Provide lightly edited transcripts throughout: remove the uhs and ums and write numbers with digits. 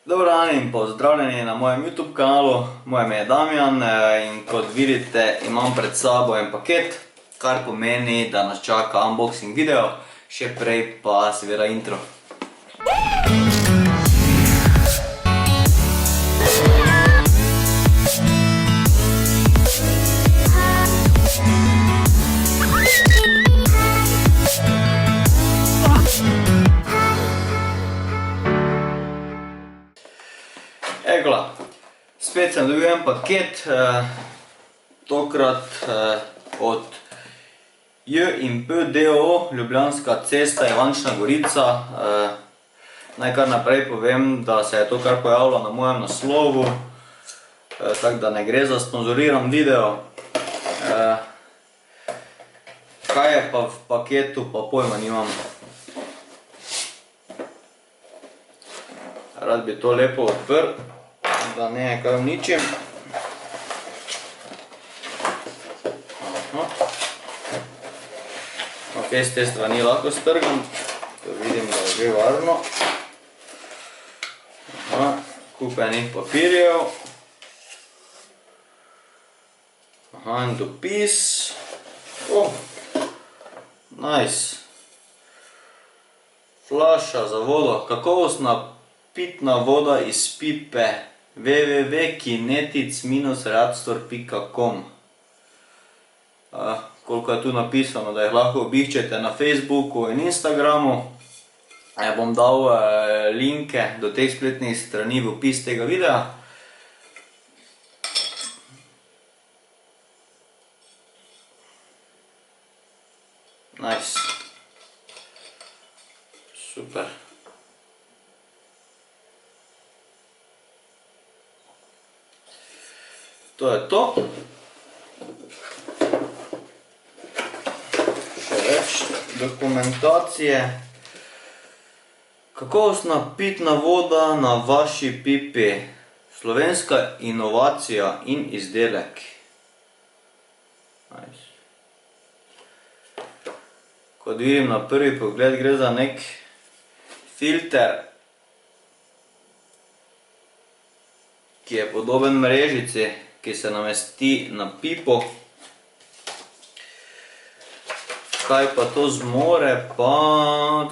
Dobro dan in pozdravljeni na mojem YouTube kanalu. Moje ime je Damjan in kot vidite imam pred sabo en paket, kar pomeni, da nas čaka unboxing video, še prej pa seveda intro. Egola, spet sem dobil en paket, tokrat od J&P d.o.o. Ljubljanska cesta, Ivančna Gorica. Naj kar naprej povem, da se je to kar pojavilo na mojem naslovu, tako da ne gre za sponzoriran video. Kaj je pa v paketu, pa pojma nimam. Rad bi to lepo odprl, da ne kaj uničim. Ok, z te strani lahko strgam, to vidim, da je že varno. Kup enih papirjev. In dopis. Nice. Flaša za vodo, kakovostna pitna voda iz pipe www.kinetic-reaktor.com. Koliko je tu napisano, da jih lahko obiščete na Facebooku in Instagramu. Bom dal linke do teh spletnih strani v opis tega videa. Nice. Super. To je to. Še več dokumentacije. Kakovostna pitna voda na vaši pipi. Slovenska inovacija in izdelek. Nice. Kot vidim na prvi pogled gre za nek filter, ki je podoben mrežici, ki se namesti na pipo. Kaj pa to zmore, pa...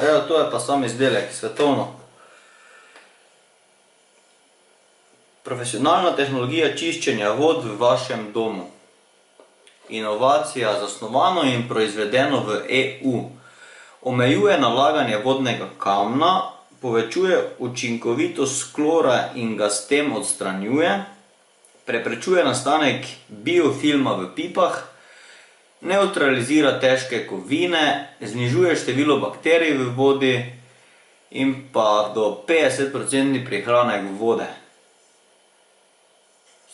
Evo, to je pa sam izdelek, svetovno. Profesionalna tehnologija čiščenja vod v vašem domu. Inovacija zasnovano in proizvedeno v EU. Omejuje nalaganje vodnega kamna, povečuje učinkovitost klora in ga s tem odstranjuje, preprečuje nastanek biofilma v pipah, nevtralizira težke kovine, znižuje število bakterij v vodi in pa do 50% prihranek vode.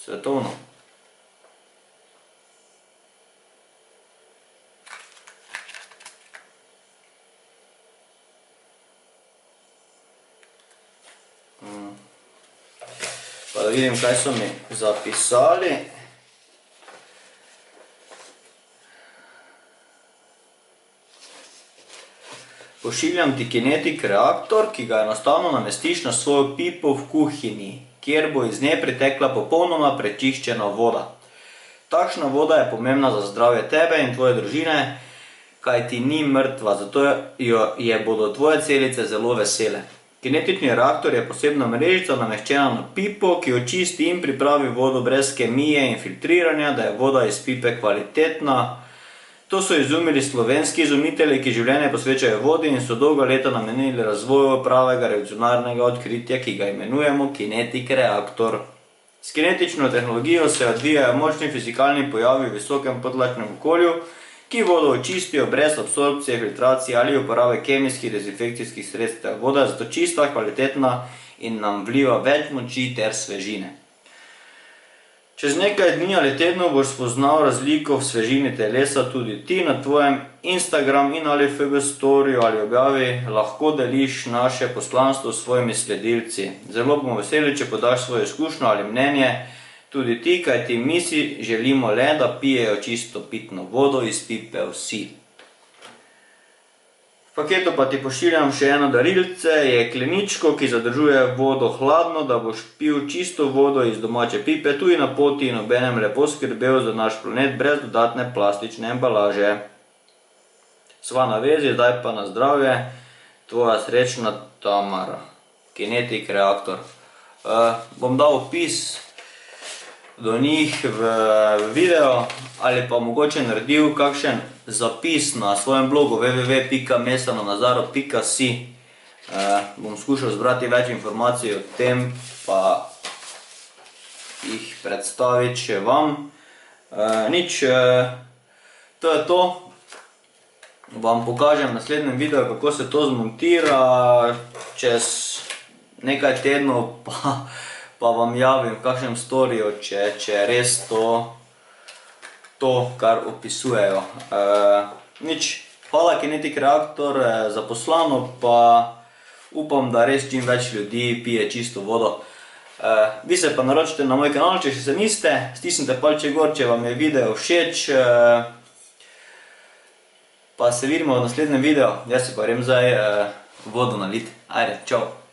Svetovno. Pa da vidim, kaj so mi zapisali. Pošiljam ti Kinetic reaktor, ki ga enostavno namestiš na svojo pipo v kuhinji, kjer bo iz nje pritekla popolnoma prečiščena voda. Takšna voda je pomembna za zdravje tebe in tvoje družine, kaj ti ni mrtva, zato je bodo tvoje celice zelo vesele. Kinetični reaktor je posebna mrežica nameščena na pipo, ki očisti in pripravi vodo brez kemije in filtriranja, da je voda iz pipe kvalitetna. To so izumili slovenski izumitelji, ki življenje posvečajo vodi in so dolga leta namenili razvoju pravega revolucionarnega odkritja, ki ga imenujemo Kinetic reaktor. S kinetično tehnologijo se odvijajo močni fizikalni pojavi v visokem podtlačnem okolju, ki vodo očistijo brez absorpcije, filtracije ali uporabe kemijskih dezinfekcijskih sredstev. Voda je zato čista, kvalitetna in nam vliva več moči ter svežine. Čez nekaj dni ali tednov boš spoznal razliko v svežini telesa, tudi ti na tvojem Instagram in ali FB storiju ali objavi lahko deliš naše poslanstvo s svojimi sledilci. Zelo bomo veseli, če podaš svojo izkušnjo ali mnenje tudi ti, kajti mi si želimo le, da pijejo čisto pitno vodo iz pipe vsi. V paketu pa ti pošiljam še eno darilce, jekleničko, ki zadržuje vodo hladno, da boš pil čisto vodo iz domače pipe, tudi na poti in obenem lepo skrbel za naš planet brez dodatne plastične embalaže. Sva na vezi, zdaj pa na zdravje, tvoja srečna Tamara. Kinetik reaktor. Bom dal opis do njih v video ali pa mogoče naredil kakšen zapis na svojem blogu www.mesanonazaro.si. Bom skušal zbrati več informacij o tem, pa jih predstaviti še vam. Nič, to je to. Vam pokažem v naslednjem videu, kako se to zmontira, čez nekaj tednov pa vam javim v kakšnem storiju, če je res to, kar opisujejo. Nič, hvala Kinetik reaktor za poslano, pa upam, da res čim več ljudi pije čisto vodo. Vi se pa naročite na moj kanal, če še se niste, stisnite palček gor, če vam je video všeč. Pa se vidimo v naslednjem videu, jaz se pa grem zdaj vodo nalit. Ajde, čau!